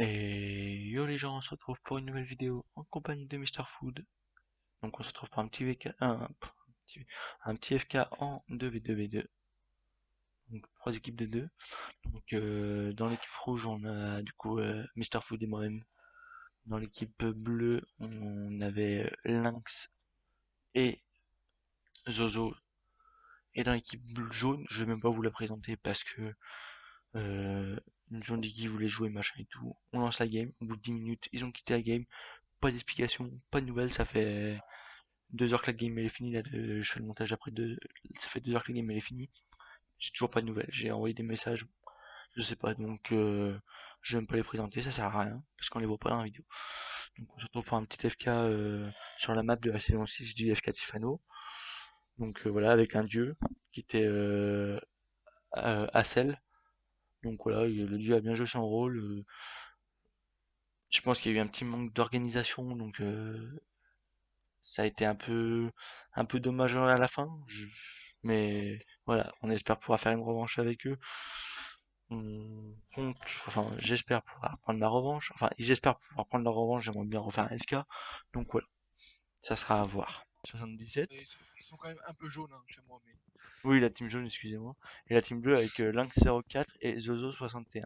Et yo les gens, on se retrouve pour une nouvelle vidéo en compagnie de Mr. Food. Donc on se retrouve pour un petit VK, un petit FK en 2v2v2. Donc 3 équipes de 2. Donc dans l'équipe rouge on a du coup Mr. Food et moi-même. Dans l'équipe bleue on avait Lynx et Zozo. Et dans l'équipe jaune, je vais même pas vous la présenter parce que une jaune dit qu'ils voulaient jouer machin et tout. On lance la game, au bout de 10 minutes, ils ont quitté la game. Pas d'explication, pas de nouvelles, ça fait 2 heures que la game elle est finie, là, je fais le montage après ça fait 2 heures que la game elle est finie, j'ai toujours pas de nouvelles, j'ai envoyé des messages, je sais pas, donc je vais même pas les présenter, ça sert à rien, parce qu'on les voit pas dans la vidéo. Donc on se retrouve pour un petit FK sur la map de la saison 6 du FK Tifano, donc voilà, avec un dieu qui était Hassel, donc voilà, le dieu a bien joué son rôle, je pense qu'il y a eu un petit manque d'organisation, donc ça a été un peu dommage à la fin, mais voilà, on espère pouvoir faire une revanche avec eux. On compte, enfin, j'espère pouvoir prendre la revanche. Enfin, ils espèrent pouvoir prendre la revanche. J'aimerais bien refaire un FK. Donc voilà, ça sera à voir. 77. Ils sont quand même un peu jaunes hein, chez moi, mais Oui, la team jaune, excusez-moi. Et la team bleue avec Lynx04 et Zozo61.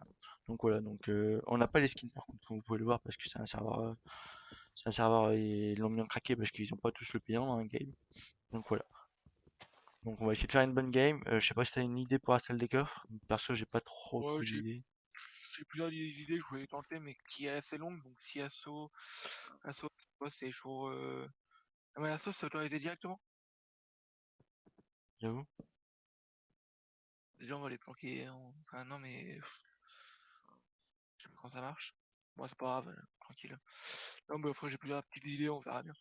Donc voilà, donc on n'a pas les skins par contre, comme vous pouvez le voir parce que c'est un serveur, ils l'ont bien craqué parce qu'ils ont pas tous le payant dans un game. Donc voilà. Donc on va essayer de faire une bonne game. Je sais pas si t'as une idée pour la salle des coffres. Perso, j'ai pas trop ouais, trop d'idées. j'ai plusieurs idées que je voulais tenter, mais qui est assez longue. Donc si Asso, c'est toujours. Ah, mais Asso, c'est autorisé directement. J'avoue. Déjà, on va les planquer. Enfin, non, mais je sais pas comment ça marche. Moi, c'est pas grave, tranquille. Non, mais après, j'ai plusieurs petites idées, on verra bien.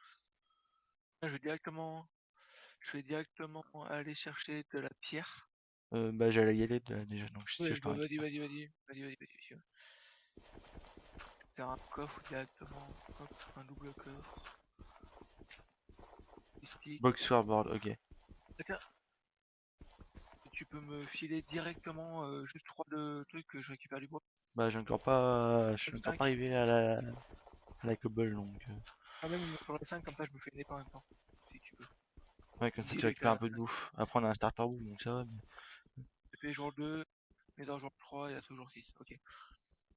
Je vais directement aller chercher de la pierre. Bah j'allais y aller déjà, donc c'est ce que Ouais, je bah, t'aurais dit. vas-y. Faire un coffre directement. Hop, un double coffre. Box Stick. scoreboard, ok. Tiens, tu peux me filer directement juste 3 de trucs que je récupère du bois. Bah je suis encore pas 5. arrivé à la cobble, donc Ah, même il me faudrait 5, comme ça je me fais une épée en même temps. Si tu peux. ouais, comme ça Dis tu dès que récupères t'as un peu de 5. bouffe. Après on a un starter bouffe, donc ça va. Épée jour 2, Nether jour 3 et assaut jour 6. Ok.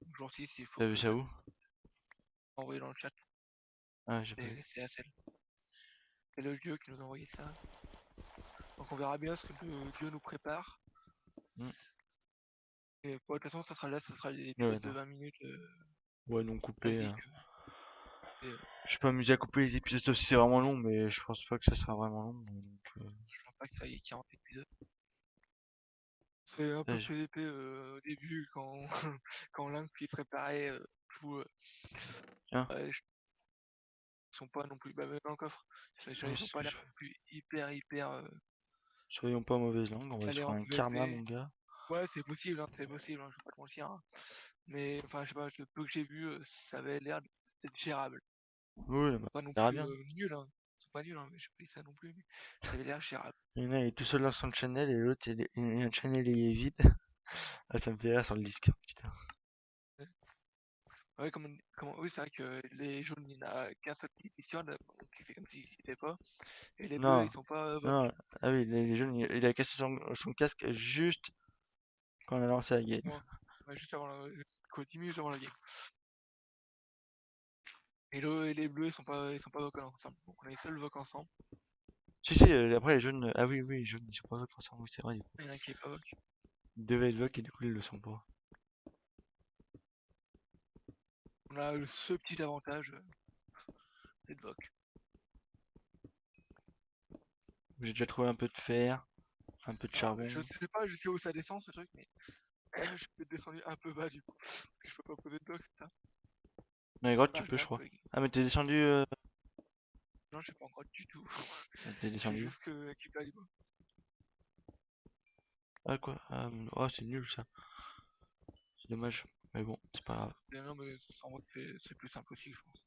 Donc, jour 6, il faut T'as vu que ça où? envoyer dans le chat. Ah, j'ai pas vu. C'est Hassel. C'est le dieu qui nous a envoyé ça. Donc on verra bien ce que le dieu nous prépare. Hmm. Et pour de toute façon, ça sera là, ça sera des Ouais, épisodes de non. 20 minutes Ouais, non coupé, hein. basiques. Et, Je peux m'amuser à couper les épisodes sauf si c'est vraiment long, mais je pense pas que ça sera vraiment long. Donc, je pense pas que ça y ait 40 épisodes. C'est un ça, peu plus épais au début quand, quand Link s'y préparait tout. tiens, Ouais, ils sont pas non plus. Bah, même dans le coffre, ouais, ils ont c'est ce pas que l'air je fais. non plus hyper Soyons pas mauvaise langue, on va se calés prendre en un karma, PVP. mon gars. Ouais, c'est possible, hein, je vais pas te mentir. Hein. Mais enfin, je sais pas, le peu que j'ai vu, ça avait l'air d'être gérable. Oui, bah, Pas non on verra plus bien. nul, hein. Ils sont pas nuls, hein, mais je pas dit ça non plus. Mais ça avait l'air gérable. Il y en a, il est tout seul dans son channel et l'autre, il a un channel il est vide. Ah, ça me fait rire sur le Discord, putain. Ouais, oui, c'est vrai que les jaunes, il n'y en a qu'un seul qui questionne, donc c'est comme s'ils n'y étaient pas. Et les bleus, Non, ils sont pas voc. non, ah oui, les jeunes, il a cassé son casque juste quand on a lancé la game. Ouais, ouais, juste avant quoi, 10 minutes avant la game. Et les bleus, ils sont pas voc ensemble. Donc on est les seuls voc ensemble. Si, si, après les jeunes, ah oui, oui, les jeunes, ils sont pas vote ensemble, oui, c'est vrai, du coup. Il y en a un qui est pas voc. Ils devaient être vote et du coup, ils le sont pas. On a ce petit avantage, c'est de voc. J'ai déjà trouvé un peu de fer, un peu de Alors, charbon. je sais pas jusqu'à où ça descend ce truc, mais je peux descendu un peu bas du coup. Parce que je peux pas poser de bloc, c'est ça. Dans les grottes, tu Ah, je peux, je regarde crois. que... Ah, mais t'es descendu, Non, je suis pas en grotte du tout. t'es Je fais descendu où? juste que récupérer du bois. Ah, quoi? Ah, oh, c'est nul, ça. C'est dommage. Mais bon, c'est pas grave. Mais non, mais en mode, c'est plus simple aussi, je pense.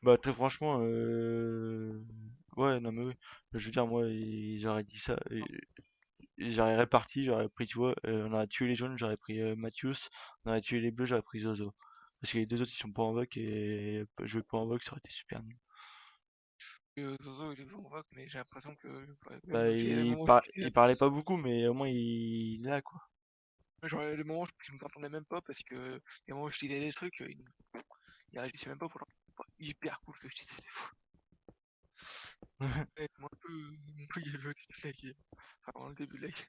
Bah, très franchement, ouais, non, mais oui. Je veux dire, moi, ils auraient dit ça. J'aurais réparti, j'aurais pris, tu vois, on aurait tué les jaunes, j'aurais pris Mathius, on aurait tué les bleus, j'aurais pris Zozo. Parce que les deux autres ils sont pas en voc et jouer pas en voc ça aurait été super nul. Zozo, il est toujours en vogue, mais j'ai l'impression que ouais, même Bah, l'autre, il y a des moments où il parlait pas beaucoup, mais au moins il est là quoi. genre, il y a des moments où je ne m'entendais même pas parce que il y a des moments où je disais des trucs, il réagissait même pas pour hyper cool ce que je disais des fois. Ouais, un peu gavé au début de la game. Enfin, dans le début de la game.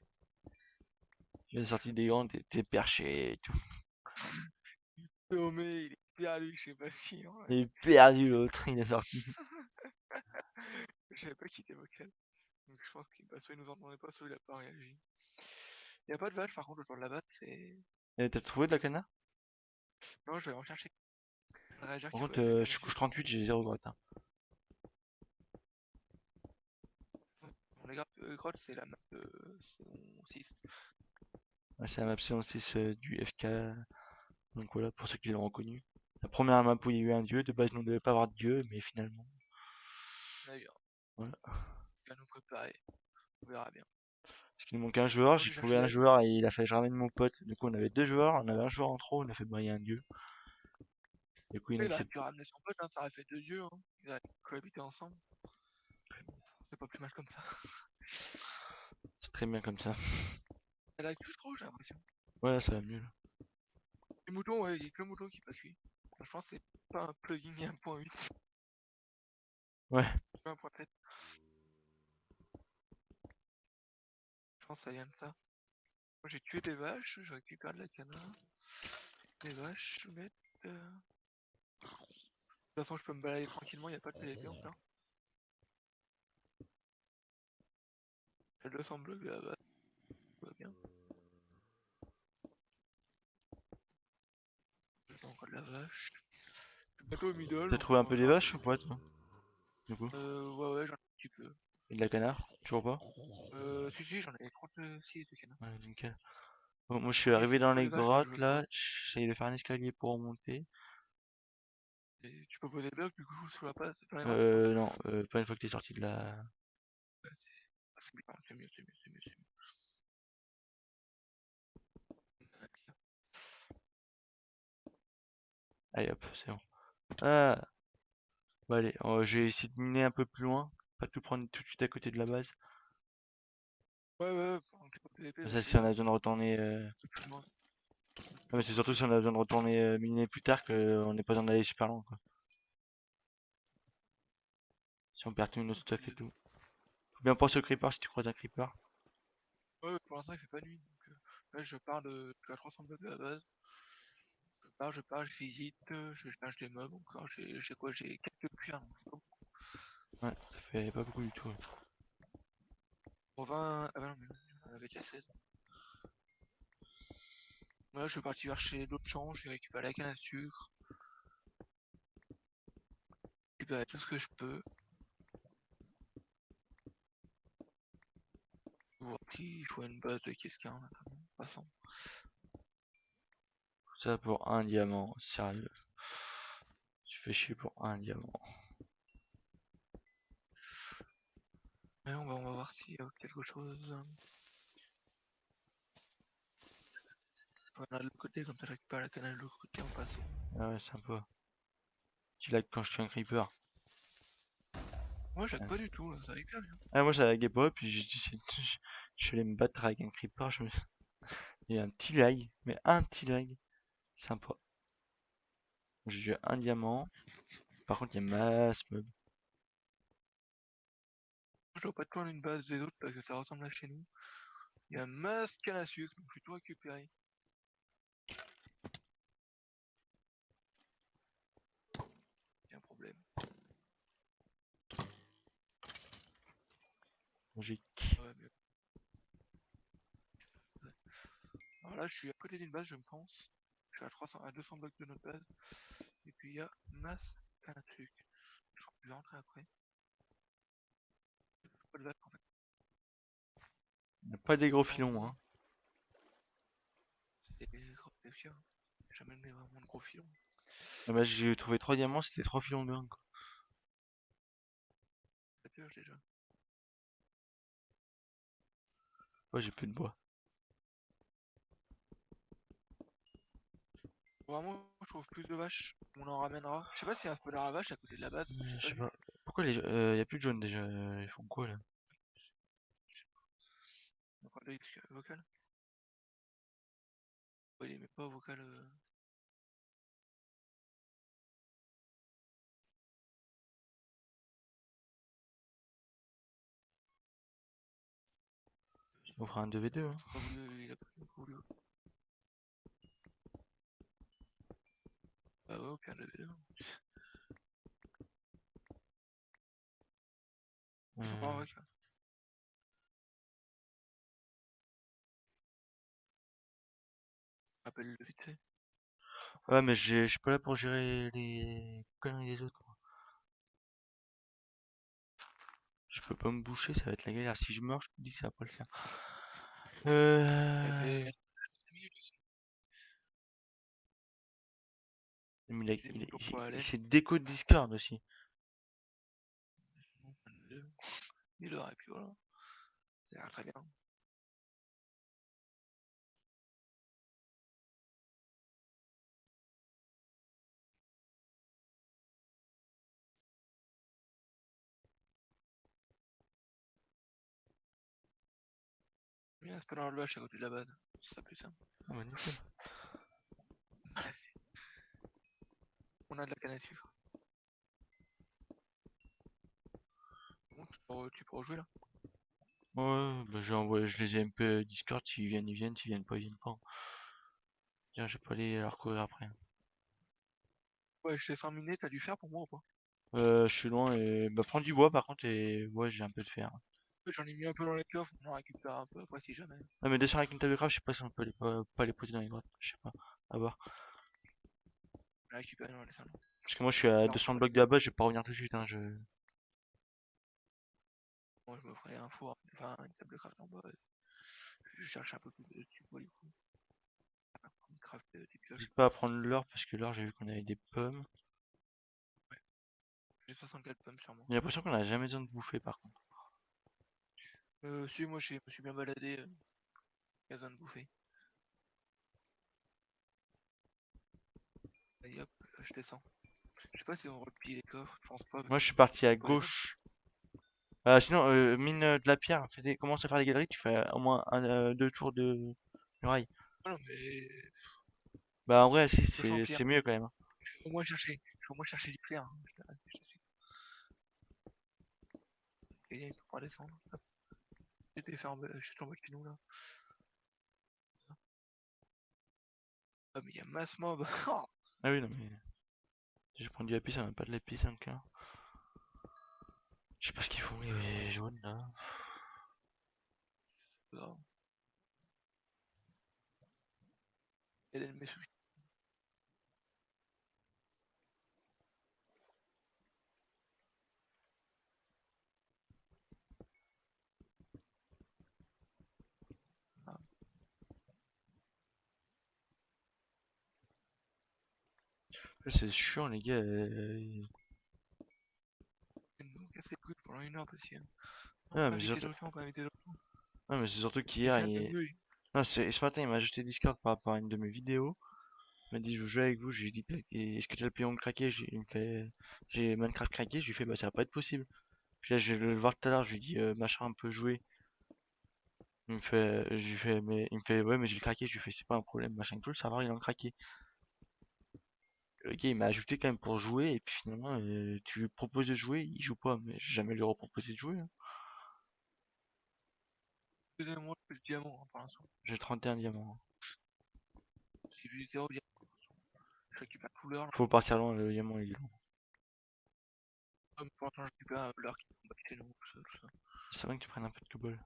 Il est sorti des grands, t'es perché et tout. Tomé, il est perdu, je sais pas si. Il est perdu l'autre, il est sorti. Je savais pas qui était vocal. Donc je pense que bah, soit il nous entendait pas, soit il a pas réagi. Il y a pas de vache par contre autour de la batte, c'est. Et t'as trouvé de la canard? Non, je vais en chercher un réagir Par qui faut contre, avec la canne à je couche sucre. 38, j'ai 0 grotte. Hein. Les grottes, c'est la map saison 6. Ouais, c'est la map saison 6 du FK. Donc voilà, pour ceux qui l'ont reconnu. La première map où il y a eu un dieu, de base nous ne devait pas avoir de dieu, mais finalement. On a eu un. Voilà. Il va nous préparer. On verra bien. Parce qu'il nous manquait un joueur, Moi j'ai j'ai trouvé cherché un la. joueur et il a fallu que je ramène mon pote. Du coup on avait deux joueurs, on avait un joueur en trop, on a fait bah il y a un dieu. Du coup il a Il aurait accepté. pu ramener son pote, hein, ça aurait fait deux dieux. Hein. Ils auraient cohabité ensemble. C'est pas plus mal comme ça. C'est très bien comme ça. Elle a plus trop, j'ai l'impression. Ouais, ça va mieux là. Les moutons, ouais, il y a que le mouton qui est pas cuit. Je pense que c'est pas un plugin ni 1.8, Ouais, c'est pas 1.7. Je pense que ça vient de ça. Moi j'ai tué des vaches, je récupère de la canard. Les vaches, mettre. De toute façon, je peux me balader tranquillement, il a pas de PVP encore. J'ai 200 blocs de la vache, tout va bien. Encore de la vache. Je suis bientôt au middle, t'as donc trouvé un on va peu des faire. vaches ou pas toi? Du coup? Ouais, ouais, j'en ai un petit peu. Et de la canard? Toujours pas? Si, j'en ai 36 de canard. Ouais, nickel. Bon, moi je suis Ok, arrivé c'est dans plutôt les les vaches que je grottes veux pas. là, j'essaye de faire un escalier pour remonter. Et tu peux poser des blocs du coup sous la passe, dans les grottes. Non, pas une fois que t'es sorti de la... Ouais, c'est bien, c'est mieux, c'est mieux, c'est mieux, c'est mieux. Allez hop, c'est bon. Ah, bah allez, j'ai essayé de miner un peu plus loin, pas tout prendre tout de suite à côté de la base. Ouais, ouais, pendant que t'es pas PVP, Comme ouais, ça, c'est si on bien. a besoin de retourner... Plus loin. Non, mais c'est surtout si on a besoin de retourner miner plus tard qu'on n'est pas besoin d'aller super loin, quoi. Si on perd tout notre stuff et tout. Faut bien penser au creeper si tu croises un creeper. Ouais, pour l'instant il fait pas nuit. Donc, là, je pars de à 300 blocs de la base. Je pars, je visite, je cherche des mobs encore. J'ai quoi? J'ai quelques cuirs, donc c'est pas beaucoup. Ouais, ça fait pas beaucoup du tout. Ouais. Pour 20. Ah bah non, mais non, j'en avais déjà 16. Là, je suis parti vers chez l'autre champ, j'ai récupéré la canne à sucre, j'ai récupéré tout ce que je peux. Voir s'il faut une base de quelqu'un, notamment, passant. Tout ça pour un diamant, sérieux. Tu fais chier pour un diamant. Mais on va voir s'il y a quelque chose. Je vais aller de l'autre côté, comme ça je récupère la canne de l'autre côté en passant. Ah ouais, sympa. Tu lag quand je tue un creeper. Moi, j'aide Ouais. pas du tout, là, ça va hyper bien. Ah, moi ça laguait pas, puis je suis allé me battre avec un creeper, il y a un petit lag, mais un petit lag. Sympa. J'ai eu un diamant. Par contre, il y a masse mob. Je dois pas être loin d'une base des autres parce que ça ressemble à chez nous. Il y a masse canne à sucre, donc je vais tout récupérer. Il y a un problème. Logique. Ouais, mais... Alors là, je suis à côté d'une base, je pense. Je suis à 300, à 200 blocs de notre base. Et puis il y a masse canne à sucre. Je crois que je vais rentrer après. Pas de vague en fait. Il n'y a pas des gros Non, filons, hein. c'est des gros défiants. J'ai jamais mis vraiment de gros filons. Ah bah, j'ai trouvé 3 diamants, c'était 3 filons de 1, quoi. Ça pioche déjà. Ouais, j'ai plus de bois. Vraiment, je trouve plus de vaches, on en ramènera. Je sais pas s'il y a un spawner à vaches à côté de la base, j'ai Je pas sais vu. pas. Pourquoi y a plus de jaunes déjà? Ils font quoi là? Donc là, vocal. Ouais, il est même pas vocal. On fera un 2v2, hein. Pas voulu, il a pas voulu. Bah ouais, aucun level. Ils sont pas en Euh, vac. Appelle-le vite fait. Ouais, mais je suis pas là pour gérer les conneries des autres. Je peux pas me boucher, ça va être la galère. Si je meurs, je te dis que ça va pas le faire. Elle Euh... fait 5 minutes aussi. Mais J'ai mis pour pouvoir aller. c'est déco de Discord aussi. Il et puis voilà. Ça a l'air très bien. Il y a un spawner de vache à côté de la base. C'est ça plus simple. Ah bah nickel. On a de la canne à sucre. Bon, tu peux rejouer là. Ouais, bah je les ai MP Discord, s'ils viennent, ils viennent, s'ils viennent pas, ils viennent pas. Tiens, je vais pas aller leur courir après. Ouais, je t'ai 100 minutes, t'as dû faire pour moi ou pas? Je suis loin et bah prends du bois par contre et ouais j'ai un peu de fer. Ouais, j'en ai mis un peu dans les coffres, on en récupère un peu après si jamais. Ah mais descends avec une table de craft, je sais pas si on peut pas les poser dans les grottes, je sais pas. À voir. On a récupéré dans les salons. Parce que moi je suis à Là, on 200 peut blocs de la base, je vais pas revenir tout de suite, hein, moi je me ferai un four, enfin une table de craft en bas. Je cherche un peu plus de support du coup. Pour craft des pioches. N'hésite pas à prendre l'or parce que l'or j'ai vu qu'on avait des pommes. Ouais, j'ai 64 pommes sur moi. J'ai l'impression qu'on a jamais besoin de bouffer par contre. Si, moi je me suis bien baladé, y a besoin de bouffer. Allez hop, je descends. Je sais pas si on replie les coffres, je pense pas parce Moi je que suis parti à faut les faire. gauche. Sinon, mine de la pierre, commence à faire des galeries, tu fais au moins deux tours de muraille. Ah non mais Bah en vrai si je sens c'est pire. mieux quand même, hein. Je vais au moins chercher du clair. Hein. Je te suis. Et il faut pas descendre. Hop. J'étais fait en bas, je suis tombé chez nous là. Ah mais il y a masse mob. Ah oui non mais je prends du lapis, ça m'a pas de lapis encore. Je sais pas ce qu'ils font les jaunes là. Oh, il y a l'ennemi sous. Ah, Là, c'est chiant les gars. ils nous ont cassé les couilles pendant 1 heure parce que on Ah peut mais inviter surtout, d'autres gens, on peut inviter d'autres gens. non, mais c'est surtout Il qu'hier vient de il... mieux. Non, ce matin il m'a ajouté Discord par rapport à une de mes vidéos. Il m'a dit je joue avec vous, je lui ai dit est-ce que t'as le payon craqué? Il me fait j'ai Minecraft craqué, je lui fais bah ça va pas être possible. Puis là je vais le voir tout à l'heure, je lui dis machin un peu joué. Je lui fais mais il me fait ouais mais j'ai le craqué, je lui fais c'est pas un problème, machin tout, le serveur il a craqué. Le gars il m'a ajouté quand même pour jouer et puis finalement tu lui proposes de jouer, il joue pas, mais j'ai jamais lui reproposé de jouer, hein. Donnez-moi le diamant hein, pour l'instant. J'ai 31 diamants. J'ai vu 0 diamant. Je récupère tout l'heure là. Faut partir loin, le diamant il est long. Comme pour l'instant, je récupère l'heure qui combat chez nous, tout ça. C'est vrai que tu prennes un peu de cobble.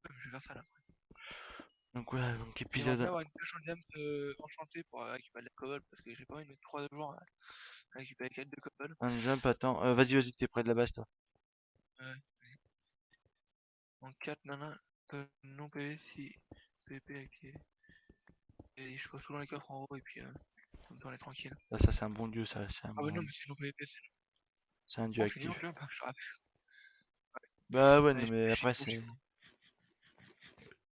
Je vais faire ça là. Donc ouais, donc J'aimerais bien épisode avoir une pioche en diamant enchantée pour récupérer de la cobble parce que j'ai pas envie de mettre 3 jours à récupérer 4 de cobble. un jump, attends. Vas-y, t'es près de la base toi. Ouais. En 4 nana, non PV si PVP activé. Et je pose tout dans les coffres en haut et puis comme ça on est tranquille. Là, ça c'est un bon dieu, ça, c'est un Ah bah bon, non mais c'est non PVP, c'est c'est un dieu on finit en actif. jump, hein, je te rappelle. Bah ouais, non Allez, mais j'ai après couru, c'est,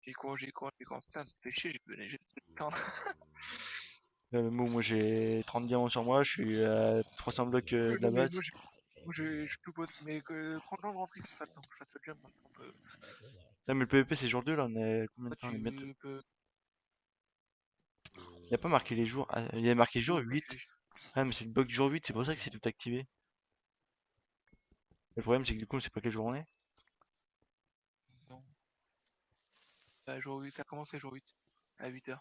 j'ai couru, putain, ça fait chier, j'ai pas le temps. Moi j'ai 30 diamants sur moi, je suis à 300 blocs de Non la mais base. moi je tout pose, mais que prends le temps de rentrer comme ça, attends, je fasse le jump, hein, on peut, Ah mais le PVP c'est jour 2 là, on est combien de toi temps? On est bientôt. tu peux, Y a pas marqué les jours. Ah, il y a marqué jour oui, parce 8. que Ah mais c'est le bug jour 8, c'est pour ça que c'est tout activé. Le problème c'est que du coup on sait pas quel jour on est. non, bah, jour 8, ça commence les jour 8, à 8h.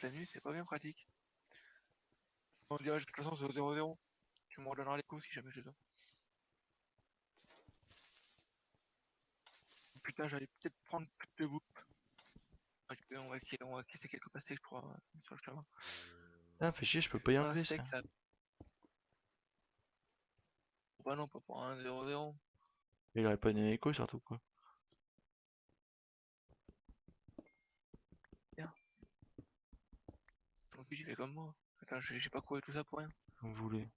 La nuit c'est pas bien pratique. On dirait de toute façon c'est au 0-0, tu me redonneras les coups si jamais j'ai besoin. Putain j'allais peut-être prendre plus de vous. On va casser quelques passages je crois, sur le chemin. Ah fais chier, je peux pas y Un enlever steak ça. ça, bah non pas pour un 0-0. Il aurait pas donné écho surtout quoi. Bien, donc j'y vais comme moi. Attends, j'ai pas couru tout ça pour rien. Vous voulez.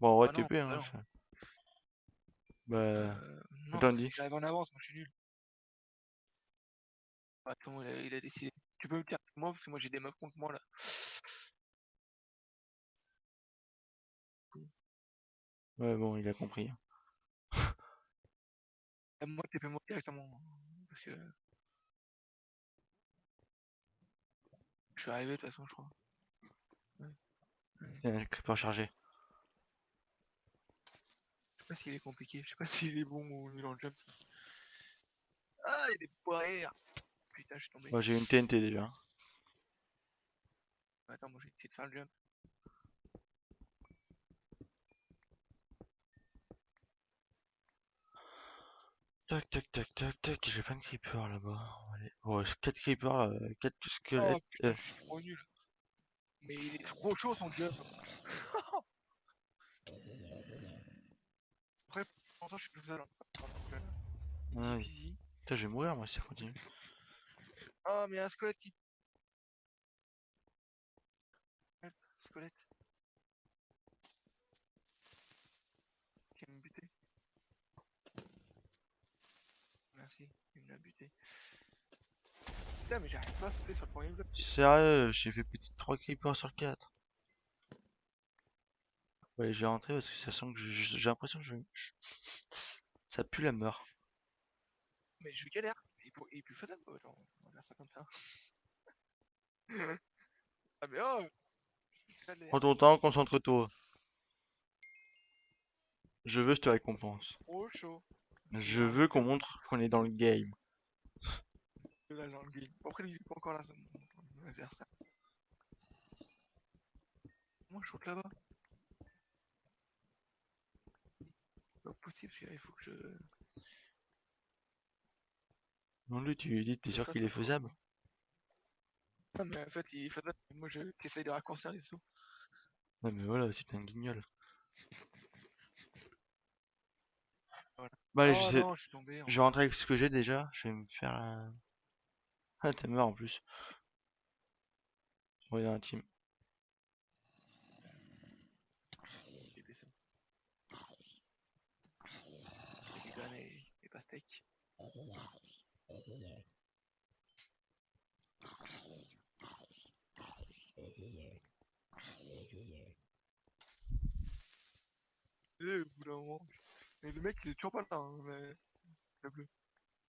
Bon en vrai Ah non, TP bah hein. non. Bah. Non, Attends faut dis. que j'arrive en avance, moi je suis nul. Attends, il a décidé. Tu peux me dire, moi, parce que moi j'ai des meufs contre moi là. Ouais bon il a compris. Moi, TP-moi directement. Parce que je suis arrivé de toute façon, je crois. Ouais, ouais. Il y a un creeper chargé. Je sais pas s'il est compliqué, je sais pas s'il est bon ou nul en jump. Ah, il y a des poires. Putain, je suis tombé. Moi j'ai une TNT déjà. Attends, moi j'ai essayé de faire le jump. Tac tac tac tac tac, j'ai plein de creepers là-bas. Allez. Oh, 4 creepers, 4 Oh squelettes. putain, je suis trop nul. Mais il est trop chaud son jump. Après, pour l'instant, je suis tout seul, hein. Donc, easy Ah, peasy. putain, je vais mourir moi si ça continue. Oh, mais il y a un squelette qui. Help, squelette qui va me buter. Merci, il me l'a buté. Putain, mais j'arrive pas à sauter sur le premier bloc. Sérieux, j'ai fait petit 3 creepers sur 4. Ouais, j'ai rentré parce que ça sent que j'ai l'impression que ça pue la mort. Mais je galère. Il est plus faisable, genre, on va dire ça comme ça. Ah, mais oh, je Prends galère. ton temps, concentre-toi. Je veux cette récompense. Trop chaud. Il est Je vraiment veux qu'on top. montre qu'on est dans le game. De la jungle game. Bon, après, il est pas encore là, ça. On va faire ça. Moi, je saute là-bas. C'est pas possible, celui-là, il faut que Non, lui, tu lui dis, t'es je sûr fasse qu'il est autrement. faisable? Non, mais en fait, il est faisable. Moi, j'essaye de raccourcir les sauts. Ouais, mais voilà, c'est un guignol. Voilà. Bah, allez, Oh non, je suis tombé je vais encore. rentrer avec ce que j'ai déjà. Je vais me faire. Ah, t'es mort en plus. On va dans un team. J'ai baissé. J'ai des gars, mais pas steak. Au bout d'un moment. Mais le mec, il est toujours pas là, hein, le bleu.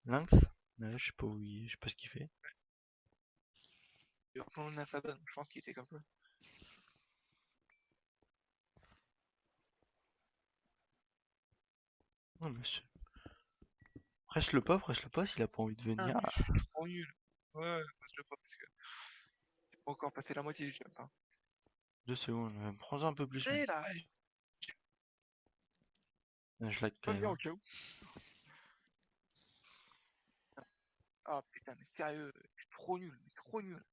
Lynx? Ouais, je sais pas où je sais pas ce qu'il fait. Il va prendre un Saban, je pense qu'il était comme ça. Non, mais presse le pas s'il a pas envie de Ah, venir. mais je suis trop nul. Ouais, passe-le pas, parce que j'ai pas encore passé la moitié du jump, hein. 2 secondes, prends-en un peu plus même. Et là, Je lag quand pas même, bien au hein. cas où. Ah putain, mais sérieux, je suis trop nul, mais trop nul.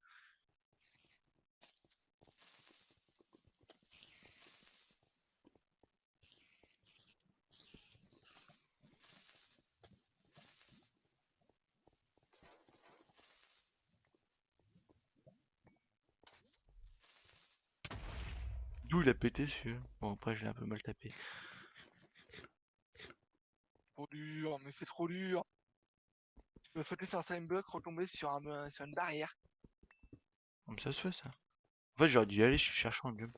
D'où il a pété celui-là. Bon, après, je l'ai un peu mal tapé. Trop dur, mais c'est trop dur. Tu peux sauter sur un slime block, retomber sur une barrière. Comme ça se fait, ça. En fait, j'aurais dû y aller, je suis cherchant en jump.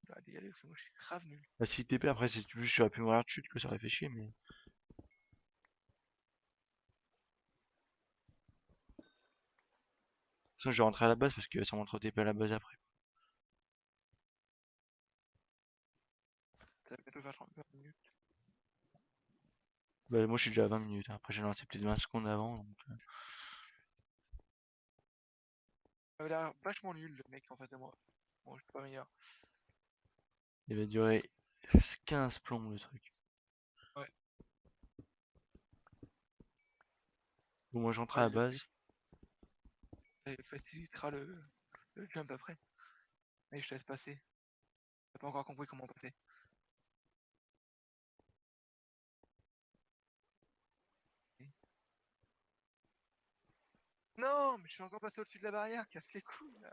J'aurais dû y aller parce que moi je suis grave nul. Bah, si TP, après, c'est juste, j'aurais pu mourir de chute, que ça aurait fait chier, mais. De toute façon, je vais rentrer à la base parce que ça montre TP à la base après. Ça va bientôt faire 30 minutes. Bah, moi, je suis déjà à 20 minutes, hein. Après, j'ai lancé peut-être 20 secondes avant, donc. Il avait l'air vachement nul le mec en face de moi. Bon, je suis pas meilleur. Il va durer 15 plombs le truc. Ouais. Bon, moi, j'entre à Ouais, la base. il facilitera le jump après. Mais je te laisse passer. T'as pas encore compris comment passer. Non, mais je suis encore passé au-dessus de la barrière, casse les couilles là.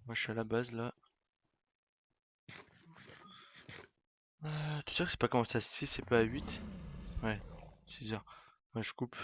Moi, je suis à la base là. Tu sais que c'est pas commencé à 6, c'est pas à 8? Ouais, 6 heures. Ouais, je coupe.